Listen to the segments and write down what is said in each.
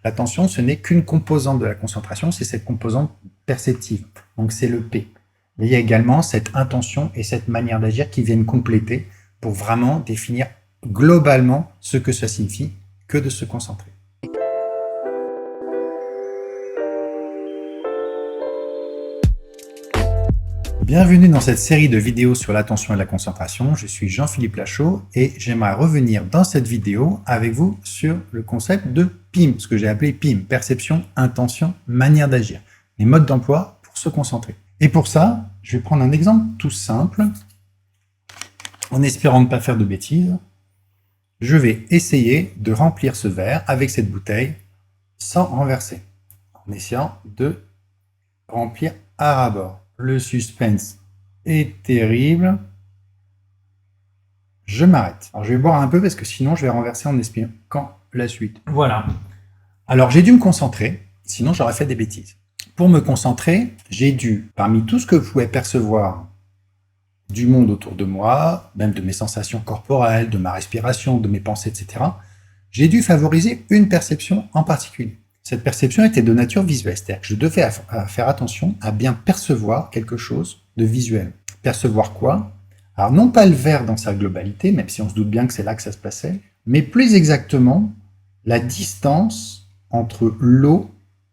L'attention, ce n'est qu'une composante de la concentration, c'est cette composante perceptive. Donc c'est le P. Mais il y a également cette intention et cette manière d'agir qui viennent compléter pour vraiment définir globalement ce que ça signifie que de se concentrer. Bienvenue dans cette série de vidéos sur l'attention et la concentration. Je suis Jean-Philippe Lachaud et j'aimerais revenir dans cette vidéo avec vous sur le concept de PIM, ce que j'ai appelé PIM, perception, intention, manière d'agir, les modes d'emploi pour se concentrer. Et pour ça, je vais prendre un exemple tout simple, en espérant ne pas faire de bêtises. Je vais essayer de remplir ce verre avec cette bouteille sans renverser, en essayant de remplir à ras-bord. Le suspense est terrible. Je m'arrête. Alors je vais boire un peu parce que sinon je vais renverser en expliquant la suite. Voilà. Alors j'ai dû me concentrer, sinon j'aurais fait des bêtises. Pour me concentrer, j'ai dû, parmi tout ce que je pouvais percevoir du monde autour de moi, même de mes sensations corporelles, de ma respiration, de mes pensées, etc., j'ai dû favoriser une perception en particulier. Cette perception était de nature visuelle, c'est-à-dire que je devais faire attention à bien percevoir quelque chose de visuel. Percevoir quoi? Alors non pas le verre dans sa globalité, même si on se doute bien que c'est là que ça se passait, mais plus exactement la distance entre l'eau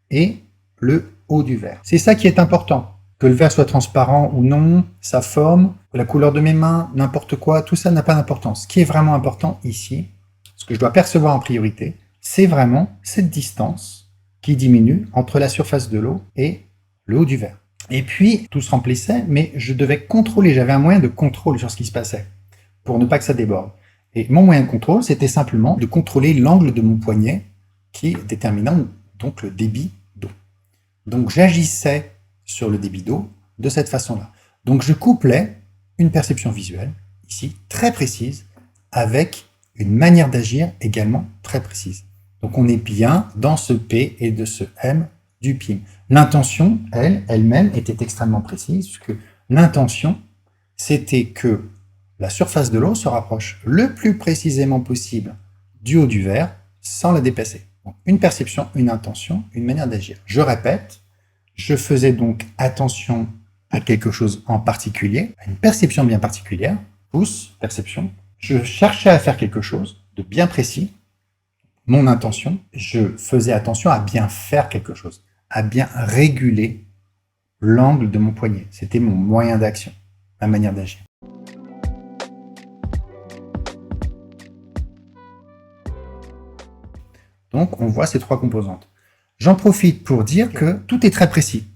et le haut du verre. C'est ça qui est important. Que le verre soit transparent ou non, sa forme, la couleur de mes mains, n'importe quoi, tout ça n'a pas d'importance. Ce qui est vraiment important ici, ce que je dois percevoir en priorité, c'est vraiment cette distance qui diminue entre la surface de l'eau et le haut du verre. Et puis, tout se remplissait, mais je devais contrôler, j'avais un moyen de contrôle sur ce qui se passait, pour ne pas que ça déborde. Et mon moyen de contrôle, c'était simplement de contrôler l'angle de mon poignet, qui déterminant donc le débit d'eau. Donc j'agissais sur le débit d'eau de cette façon-là. Donc je couplais une perception visuelle, ici, très précise, avec une manière d'agir également très précise. Donc on est bien dans ce P et de ce M du PIM. L'intention, elle-même, était extrêmement précise, puisque l'intention, c'était que la surface de l'eau se rapproche le plus précisément possible du haut du verre, sans la dépasser. Donc une perception, une intention, une manière d'agir. Je répète, je faisais donc attention à quelque chose en particulier, à une perception bien particulière, pouce, perception. Je cherchais à faire quelque chose de bien précis, mon intention, je faisais attention à bien faire quelque chose, à bien réguler l'angle de mon poignet. C'était mon moyen d'action, ma manière d'agir. Donc, on voit ces trois composantes. J'en profite pour dire que tout est très précis.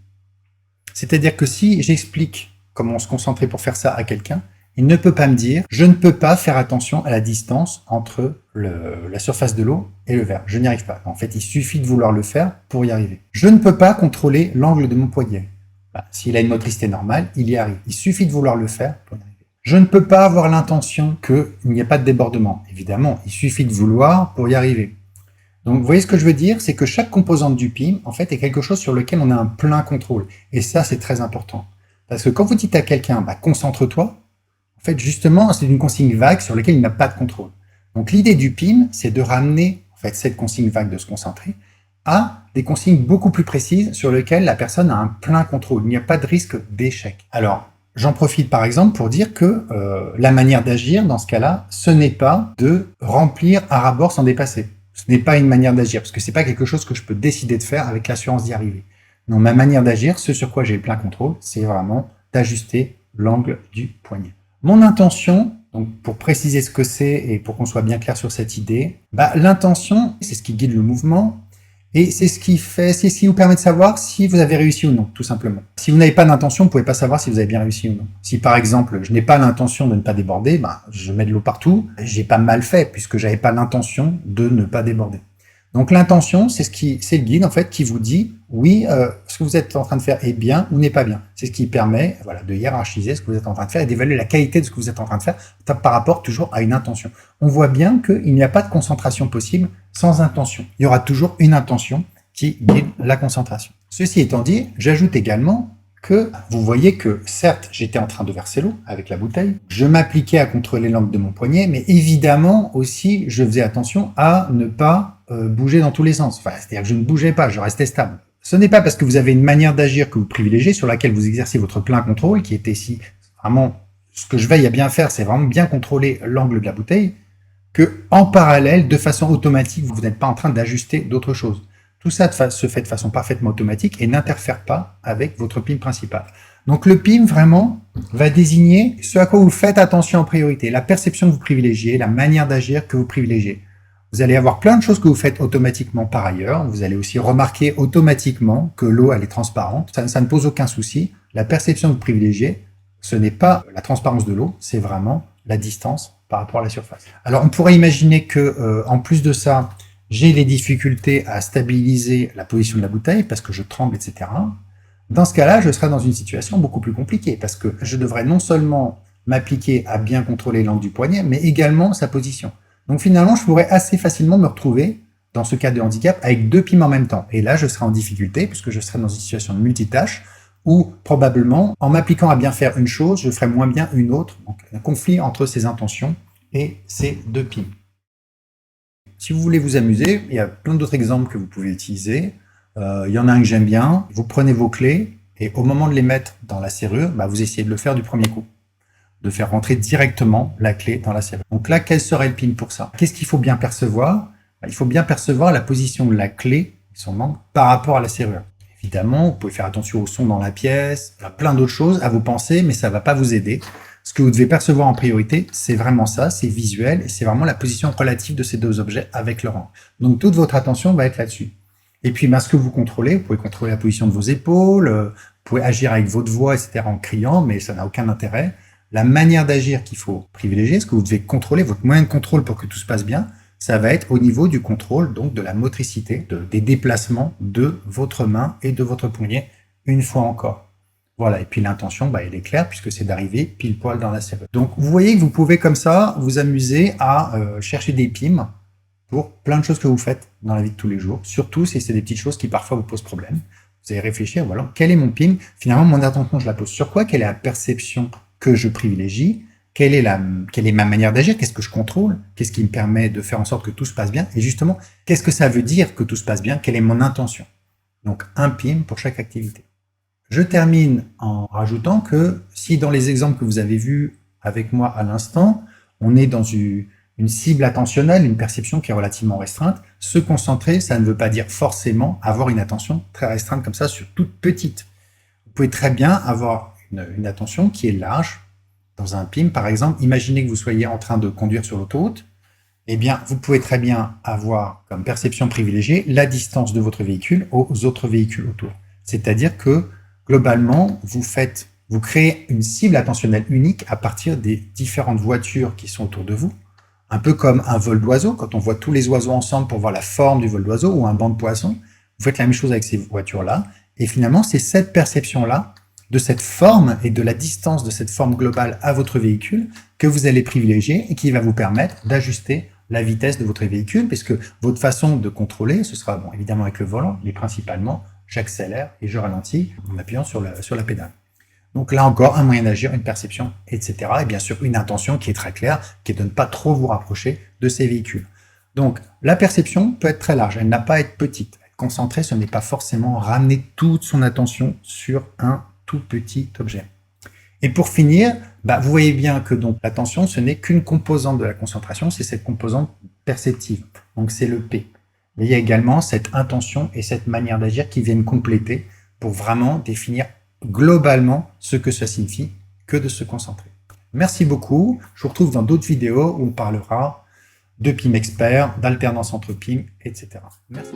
C'est-à-dire que si j'explique comment se concentrer pour faire ça à quelqu'un, il ne peut pas me dire « je ne peux pas faire attention à la distance entre la surface de l'eau et le verre ». Je n'y arrive pas. En fait, il suffit de vouloir le faire pour y arriver. Je ne peux pas contrôler l'angle de mon poignet. S'il a une motricité normale, il y arrive. Il suffit de vouloir le faire pour y arriver. Je ne peux pas avoir l'intention qu'il n'y ait pas de débordement. Évidemment, il suffit de vouloir pour y arriver. Donc, vous voyez ce que je veux dire? C'est que chaque composante du PIM, en fait, est quelque chose sur lequel on a un plein contrôle. Et ça, c'est très important. Parce que quand vous dites à quelqu'un « concentre-toi », en fait, justement, c'est une consigne vague sur laquelle il n'a pas de contrôle. Donc, l'idée du PIM, c'est de ramener en fait, cette consigne vague de se concentrer à des consignes beaucoup plus précises sur lesquelles la personne a un plein contrôle. Il n'y a pas de risque d'échec. Alors, j'en profite par exemple pour dire que la manière d'agir, dans ce cas-là, ce n'est pas de remplir à ras-bord sans dépasser. Ce n'est pas une manière d'agir, parce que c'est pas quelque chose que je peux décider de faire avec l'assurance d'y arriver. Non, ma manière d'agir, ce sur quoi j'ai le plein contrôle, c'est vraiment d'ajuster l'angle du poignet. Mon intention, donc pour préciser ce que c'est et pour qu'on soit bien clair sur cette idée, l'intention, c'est ce qui guide le mouvement et c'est ce qui vous permet de savoir si vous avez réussi ou non, tout simplement. Si vous n'avez pas d'intention, vous ne pouvez pas savoir si vous avez bien réussi ou non. Si par exemple, je n'ai pas l'intention de ne pas déborder, je mets de l'eau partout, j'ai pas mal fait puisque j'avais pas l'intention de ne pas déborder. Donc l'intention, c'est le guide en fait qui vous dit oui, ce que vous êtes en train de faire est bien ou n'est pas bien. C'est ce qui permet de hiérarchiser ce que vous êtes en train de faire et d'évaluer la qualité de ce que vous êtes en train de faire par rapport toujours à une intention. On voit bien qu'il n'y a pas de concentration possible sans intention. Il y aura toujours une intention qui guide la concentration. Ceci étant dit, j'ajoute également que vous voyez que certes, j'étais en train de verser l'eau avec la bouteille, je m'appliquais à contrôler l'angle de mon poignet, mais évidemment aussi, je faisais attention à ne pas bouger dans tous les sens. Enfin, c'est-à-dire que je ne bougeais pas, je restais stable. Ce n'est pas parce que vous avez une manière d'agir que vous privilégiez, sur laquelle vous exercez votre plein contrôle, qui était ici vraiment ce que je veille à bien faire, c'est vraiment bien contrôler l'angle de la bouteille, que en parallèle, de façon automatique, vous n'êtes pas en train d'ajuster d'autres choses. Tout ça se fait de façon parfaitement automatique et n'interfère pas avec votre PIM principal. Donc le PIM, vraiment, va désigner ce à quoi vous faites attention en priorité, la perception que vous privilégiez, la manière d'agir que vous privilégiez. Vous allez avoir plein de choses que vous faites automatiquement par ailleurs. Vous allez aussi remarquer automatiquement que l'eau, elle est transparente. Ça ne pose aucun souci. La perception que vous privilégiez, ce n'est pas la transparence de l'eau, c'est vraiment la distance par rapport à la surface. Alors, on pourrait imaginer que, en plus de ça, j'ai des difficultés à stabiliser la position de la bouteille parce que je tremble, etc. Dans ce cas-là, je serai dans une situation beaucoup plus compliquée parce que je devrais non seulement m'appliquer à bien contrôler l'angle du poignet, mais également sa position. Donc finalement, je pourrais assez facilement me retrouver dans ce cas de handicap avec 2 PIM en même temps. Et là, je serai en difficulté puisque je serai dans une situation de multitâche où probablement, en m'appliquant à bien faire une chose, je ferai moins bien une autre. Donc un conflit entre ces intentions et ces 2 PIM. Si vous voulez vous amuser, il y a plein d'autres exemples que vous pouvez utiliser. Il y en a un que j'aime bien. Vous prenez vos clés et au moment de les mettre dans la serrure, vous essayez de le faire du premier coup, de faire rentrer directement la clé dans la serrure. Donc là, quel serait le PIM pour ça? Qu'est-ce qu'il faut bien percevoir? Il faut bien percevoir la position de la clé, son angle, par rapport à la serrure. Évidemment, vous pouvez faire attention au son dans la pièce, il y a plein d'autres choses à vous penser, mais ça ne va pas vous aider. Ce que vous devez percevoir en priorité, c'est vraiment ça, c'est visuel, et c'est vraiment la position relative de ces 2 objets avec leur angle. Donc toute votre attention va être là-dessus. Et puis, ce que vous contrôlez, vous pouvez contrôler la position de vos épaules, vous pouvez agir avec votre voix, etc. en criant, mais ça n'a aucun intérêt. La manière d'agir qu'il faut privilégier, ce que vous devez contrôler, votre moyen de contrôle pour que tout se passe bien, ça va être au niveau du contrôle, donc de la motricité, des déplacements de votre main et de votre poignet, une fois encore. Voilà, et puis l'intention, elle est claire, puisque c'est d'arriver pile poil dans la serrure. Donc vous voyez que vous pouvez comme ça vous amuser à chercher des PIM pour plein de choses que vous faites dans la vie de tous les jours, surtout si c'est des petites choses qui parfois vous posent problème. Vous allez réfléchir, voilà, quel est mon PIM? Finalement, mon attention, je la pose sur quoi? Quelle est la perception que je privilégie? Quelle est ma manière d'agir? Qu'est-ce que je contrôle? Qu'est-ce qui me permet de faire en sorte que tout se passe bien? Et justement, qu'est-ce que ça veut dire que tout se passe bien? Quelle est mon intention? Donc, un PIM pour chaque activité. Je termine en rajoutant que si dans les exemples que vous avez vus avec moi à l'instant, on est dans une cible attentionnelle, une perception qui est relativement restreinte, se concentrer, ça ne veut pas dire forcément avoir une attention très restreinte comme ça sur toute petite. Vous pouvez très bien avoir une attention qui est large. Dans un PIM, par exemple, imaginez que vous soyez en train de conduire sur l'autoroute, eh bien, vous pouvez très bien avoir comme perception privilégiée la distance de votre véhicule aux autres véhicules autour. C'est-à-dire que, globalement, vous créez une cible attentionnelle unique à partir des différentes voitures qui sont autour de vous, un peu comme un vol d'oiseaux, quand on voit tous les oiseaux ensemble pour voir la forme du vol d'oiseau ou un banc de poissons, vous faites la même chose avec ces voitures-là, et finalement, c'est cette perception-là de cette forme et de la distance de cette forme globale à votre véhicule que vous allez privilégier et qui va vous permettre d'ajuster la vitesse de votre véhicule, puisque votre façon de contrôler, ce sera évidemment avec le volant, mais principalement, j'accélère et je ralentis en appuyant sur la pédale. Donc là encore, un moyen d'agir, une perception, etc. Et bien sûr, une intention qui est très claire, qui est de ne pas trop vous rapprocher de ces véhicules. Donc, la perception peut être très large, elle n'a pas à être petite. Être concentrée, ce n'est pas forcément ramener toute son attention sur un tout petit objet. Et pour finir, vous voyez bien que donc l'attention, ce n'est qu'une composante de la concentration, c'est cette composante perceptive. Donc c'est le P. Mais il y a également cette intention et cette manière d'agir qui viennent compléter pour vraiment définir globalement ce que ça signifie que de se concentrer. Merci beaucoup. Je vous retrouve dans d'autres vidéos où on parlera de PIM expert, d'alternance entre PIM, etc. Merci.